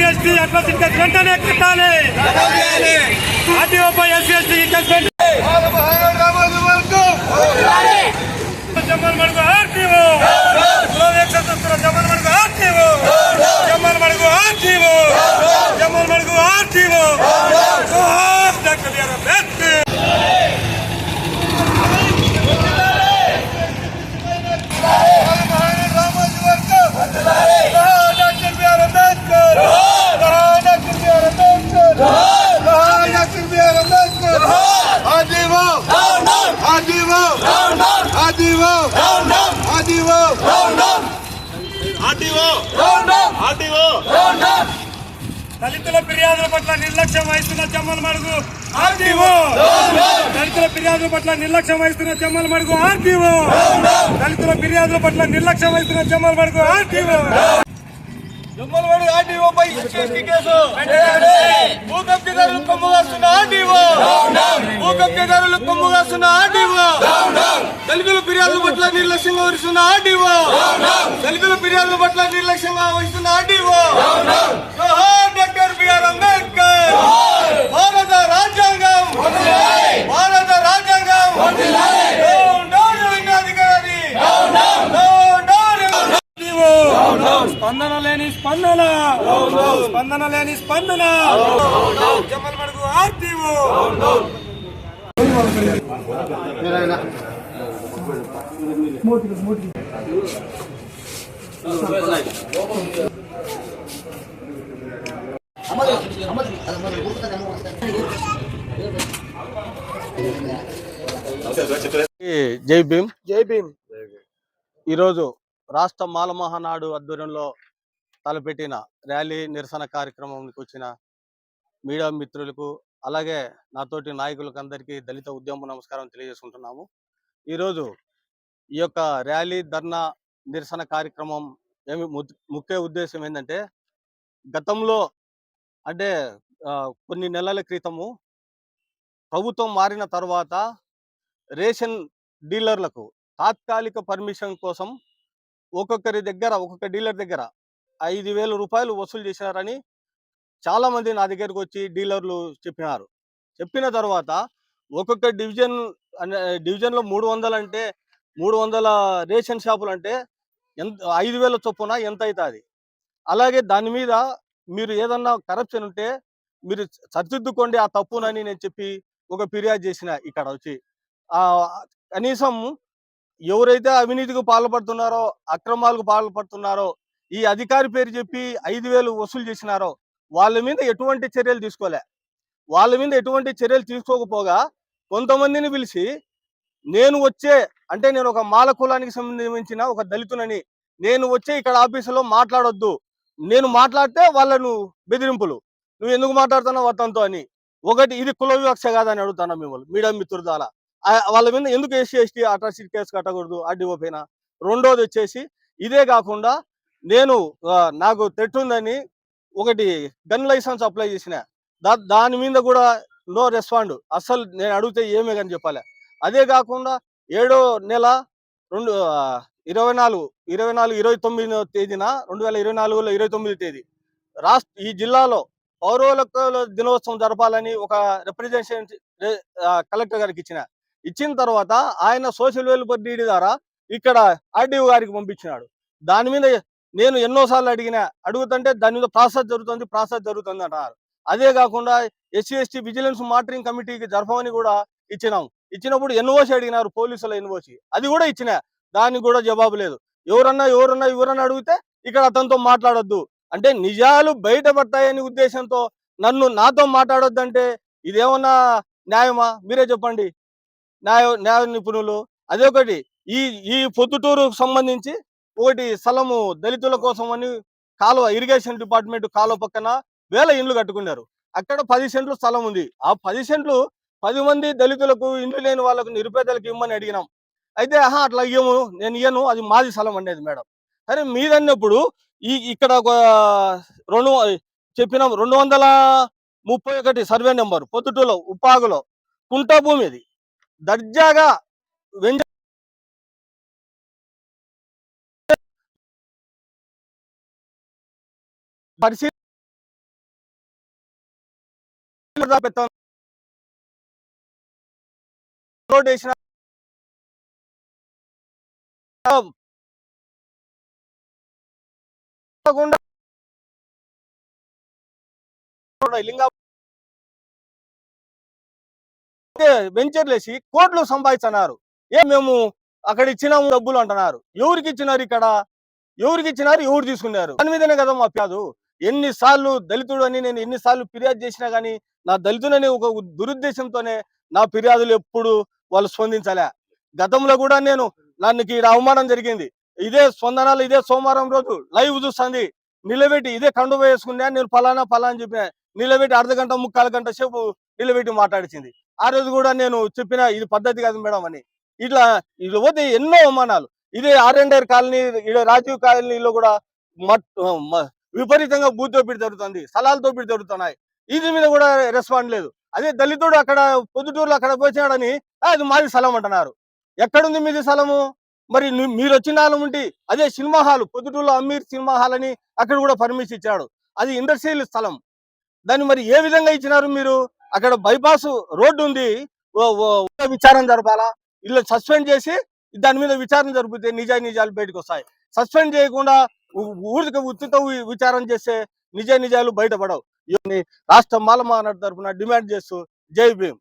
SC అట్లా వెంటనే కట్టాలి. ఆర్టీఓపై ఎస్సీ ఎస్టీ జమ్మల్ మడుగు ఆర్టీఓ జమ్మల్ మడుగు ఆర్టీఓ జమ్మల్ మడుగు ఆర్టీఓ జమ్మల్ మడుగు ఆర్టీఓ డాక్టర్ బిఆర్ అంబేద్కర్. దళితుల ఫిర్యాదుల పట్ల నిర్లక్ష్యం వహిస్తున్న జమ్మల్ మడుగు ఆర్టీఓ. దళితుల ఫిర్యాదుల పట్ల నిర్లక్ష్యం వహిస్తున్న జమ్మల్ మడుగు ఆర్టీఓ. దళితుల ఫిర్యాదుల పట్ల నిర్లక్ష్యం వహిస్తున్న జమ్మల్ మడుగు ఆర్టీఓ. జమ్మల్ మడుగు ఆర్టీఓపై ఎస్సీ కేసు. భూ కబ్జాదారులు కొమ్ము కాస్తున్న ఆర్టీఓ. భూ కబ్జాదారులు కొమ్ము కాస్తున్న ఆర్టీఓ. దళితుల ఫిర్యాదుల పట్ల నిర్లక్ష్యంగా వహిస్తున్న ఆర్టీఓ. దళితుల ఫిర్యాదుల పట్ల నిర్లక్ష్యంగా వహిస్తున్న ఆర్టీఓ. Doctor BR Ambedkar. భారత రాజ్యాంగం, భారత రాజ్యాంగం. స్పందన లేని స్పందన, స్పందన లేని స్పందన. జమ్మల్ మడుగు ఆర్టీఓ. జై భీమ్. జై భీమ్. ఈరోజు రాష్ట్ర మాల మహానాడు ఆధ్వర్యంలో తలపెట్టిన ర్యాలీ నిరసన కార్యక్రమానికి వచ్చిన మీడియా మిత్రులకు, అలాగే నాతోటి నాయకులకు అందరికీ దళిత ఉద్యమ నమస్కారం తెలియజేసుకుంటున్నాము. ఈరోజు ఈ యొక్క ర్యాలీ ధర్నా నిరసన కార్యక్రమం ముఖ్య ఉద్దేశం ఏంటంటే, గతంలో అంటే కొన్ని నెలల క్రితము ప్రభుత్వం మారిన తర్వాత రేషన్ డీలర్లకు తాత్కాలిక పర్మిషన్ కోసం ఒక్కొక్క డీలర్ దగ్గర 5,000 రూపాయలు వసూలు చేసినారని చాలా మంది నా దగ్గరకు వచ్చి డీలర్లు చెప్పినారు. చెప్పిన తర్వాత ఒక్కొక్క డివిజన్లో 300 అంటే 300 రేషన్ షాపులు అంటే ఎంత 5,000 చొప్పున ఎంత అవుతుంది. అలాగే దాని మీద మీరు ఏదన్నా కరప్షన్ ఉంటే మీరు సరిదిద్దుకోండి ఆ తప్పునని నేను చెప్పి ఒక ఫిర్యాదు చేసిన. ఇక్కడ వచ్చి కనీసం ఎవరైతే అవినీతికి పాల్పడుతున్నారో, అక్రమాలకు పాల్పడుతున్నారో, ఈ అధికారి పేరు చెప్పి 5,000 వసూలు చేసినారో వాళ్ళ మీద ఎటువంటి చర్యలు తీసుకోలే. వాళ్ళ మీద ఎటువంటి చర్యలు తీసుకోకపోగా కొంతమందిని పిలిచి నేను ఒక మాల కులానికి సంబంధించిన ఒక దళితునని, నేను వచ్చే ఇక్కడ ఆఫీసులో మాట్లాడొద్దు, నేను మాట్లాడితే వాళ్ళను బెదిరింపులు, నువ్వు ఎందుకు మాట్లాడుతున్నావు అతనితో అని. ఒకటి, ఇది కుల వివక్ష కాదని అడుగుతున్నా మిమ్మల్ని మీడియా మిత్రుల ద్వారా. వాళ్ళ మీద ఎందుకు ఎస్సీ ఎస్టీ అట్రాసిటీ కేసు కట్టకూడదు ఆర్డీఓ పైన. రెండోది వచ్చేసి, ఇదే కాకుండా నేను నాకు థ్రెట్ ఉందని ఒకటి గన్ లైసెన్స్ అప్లై చేసిన, దాని మీద కూడా నో రెస్పాండ్. అస్సలు నేను అడిగితే ఏమే కానీ చెప్పాలి. అదే కాకుండా 7వ నెల 29వ తేదీన 2024లో 29వ తేదీ ఈ జిల్లాలో పౌర దినోత్సవం జరపాలని ఒక రిప్రజెంటేషన్ కలెక్టర్ గారికి ఇచ్చిన తర్వాత ఆయన సోషల్ వెల్ఫేర్ డీడీ ద్వారా ఇక్కడ ఆర్డీఓ గారికి పంపించినాడు. దాని మీద నేను ఎన్నోసార్లు అడుగుతుంటే దాని మీద ప్రాసెస్ జరుగుతుంది అంటారు. అదే కాకుండా ఎస్సీ ఎస్టీ విజిలెన్స్ మానిటరింగ్ కమిటీకి జరపమని కూడా ఇచ్చినప్పుడు ఎన్ఓసి అడిగినారు, పోలీసుల ఎన్ఓసి, అది కూడా ఇచ్చిన. దానికి కూడా జవాబు లేదు. ఎవరన్నా అడిగితే ఇక్కడ అతనితో మాట్లాడొద్దు అంటే నిజాలు బయటపడతాయని ఉద్దేశంతో నాతో మాట్లాడొద్దంటే ఇదేమన్నా న్యాయమా? మీరే చెప్పండి, న్యాయ నిపుణులు. అదే ఒకటి, ఈ పొద్దుటూరుకు సంబంధించి ఒకటి స్థలము దళితుల కోసం అని కాలువ ఇరిగేషన్ డిపార్ట్మెంట్ కాలువ పక్కన 1000 ఇండ్లు కట్టుకున్నారు. అక్కడ 10 సెంట్లు స్థలం ఉంది. ఆ 10 సెంట్లు 10 మంది దళితులకు ఇండ్లు లేని వాళ్ళకు నిరుపేదలకు ఇవ్వమని అడిగినాం. అయితే అట్లా ఇయ్యము, నేను ఇయ్యను, అది మాది స్థలం అనేది మేడం. సరే మీదన్నప్పుడు ఇక్కడ ఒక రెండు చెప్పినాం 231 సర్వే నెంబర్ పొద్దుటూలో ఉప్పాగులో కుంట భూమి ఇది దర్జాగా పరిశీలి రోడ్ వేసిన లింగా వెంచర్లు వేసి కోట్లు సంపాదిస్తున్నారు. మేము అక్కడ ఇచ్చినాము డబ్బులు అంటున్నారు. ఎవరికి ఇచ్చినారు? ఇక్కడ ఎవరికి ఇచ్చినారు? ఎవరు తీసుకున్నారు? దాని మీదనే కదా మా కాదు. ఎన్నిసార్లు దళితుడు అని నేను ఎన్నిసార్లు ఫిర్యాదు చేసినా గానీ నా దళితుడని ఒక దురుద్దేశంతోనే నా ఫిర్యాదులు ఎప్పుడు వాళ్ళు స్పందించలే. గతంలో కూడా నన్ను ఈడ అవమానం జరిగింది. ఇదే స్పందనాలు ఇదే సోమవారం రోజు లైవ్ చూస్తుంది నిలబెట్టి ఇదే కండువ వేసుకున్నా నేను ఫలానా అని చెప్పిన నిలబెట్టి అర్ధగంట 3/4 గంట సేపు నిలబెట్టి మాట్లాడిచింది. ఆ రోజు కూడా నేను చెప్పిన ఇది పద్ధతి కాదు మేడం అని. ఇట్లా పోతే ఎన్నో అవమానాలు. ఇదే R&R కాలనీ రాజీవ్ కాలనీలో కూడా విపరీతంగా భూతోపిడి జరుగుతుంది, స్థలాలతో దోపిడీ జరుగుతున్నాయి. ఇది మీద కూడా రెస్పాండ్ లేదు. అదే దళితుడు అక్కడ పొద్దుటూరులో అక్కడ పోయినాడని అది మాది స్థలం అంటున్నారు. ఎక్కడుంది మీది స్థలము? మరి మీరు వచ్చిన స్థలం ఉంటే అదే సినిమా హాల్ పొద్దుటూరులో అమీర్ సినిమా హాల్ అని అక్కడ కూడా పర్మిషన్ ఇచ్చాడు. అది ఇండస్ట్రియల్ స్థలం. దాన్ని మరి ఏ విధంగా ఇచ్చినారు మీరు? అక్కడ బైపాస్ రోడ్డు ఉంది, విచారణ జరపాలా? ఇలా సస్పెండ్ చేసి దాని మీద విచారణ జరిపితే నిజాలు బయటకు వస్తాయి. సస్పెండ్ చేయకుండా ఊరికి ఉచిత విచారణ చేస్తే నిజాలు బయటపడవు. రాష్ట్ర మాల మహానాడు తరఫున డిమాండ్ చేస్తూ జై భీమ్.